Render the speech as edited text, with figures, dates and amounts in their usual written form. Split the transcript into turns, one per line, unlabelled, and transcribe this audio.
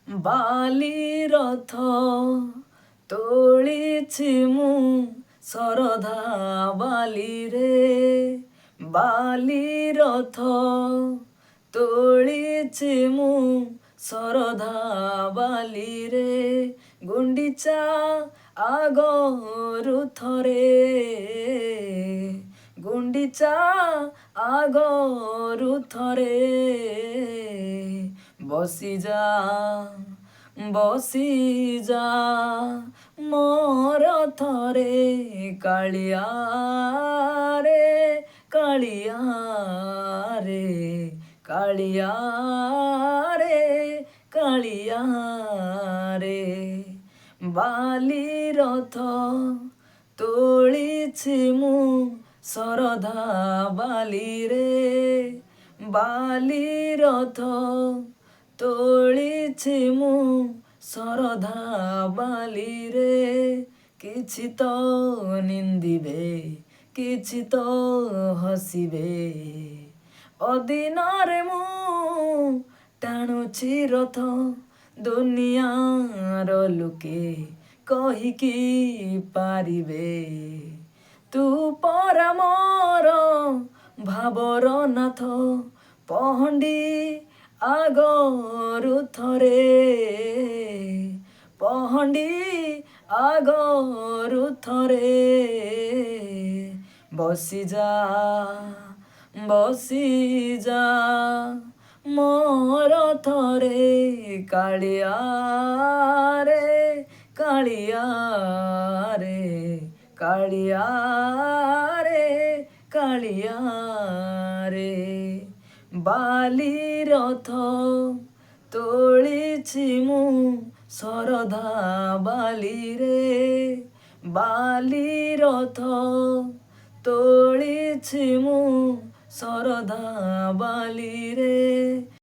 ବାଲି ରଥ ତୋଳିଛି ମୁଁ ଶରଧା ବାଲିରେ ବାଲି ରଥ ତୋଳିଛି ମୁଁ ଶରଧା ବାଲିରେ ଗୁଣ୍ଡିଚା ଆଗରୁ ଥରେ ଗୁଣ୍ଡିଚା ଆଗରୁ ଥରେ ବସିଯା ବସିଯା ମୋର ଥରେ କାଳିଆ ରେ କାଳିଆ ରେ କାଳିଆ ରେ କାଳିଆ ରେ ବାଲି ରଥ ତୋଳିଛି ମୁଁ ଶରଧା ବାଲିରେ ବାଲି ରଥ ତୋଳିଛି ମୁଁ ଶରଧା ବାଲିରେ କିଛି ତ ନିନ୍ଦିବେ କିଛି ତ ହସିବେ ଅଦିନରେ ମୁଁ ଟାଣୁଛି ରଥ ଦୁନିଆର ଲୋକେ କହିକି ପାରିବେ ତୁ ପରା ମୋର ଭାବର ନାଥ ପହଣ୍ଡି ଆଗରୁ ଥରେ ପହଣ୍ଡି ଆଗରୁ ଥରେ ବସିଯା ବସିଯା ମୋର ଥରେ କାଳିଆ ରେ କାଳିଆ ରେ କାଳିଆ ରେ କାଳିଆ ରେ ବାଲି ରଥ ତୋଳିଛି ମୁଁ ଶରଧା ବାଲିରେ ବାଲି ରଥ ତୋଳିଛି ମୁଁ ଶରଧା ବାଲିରେ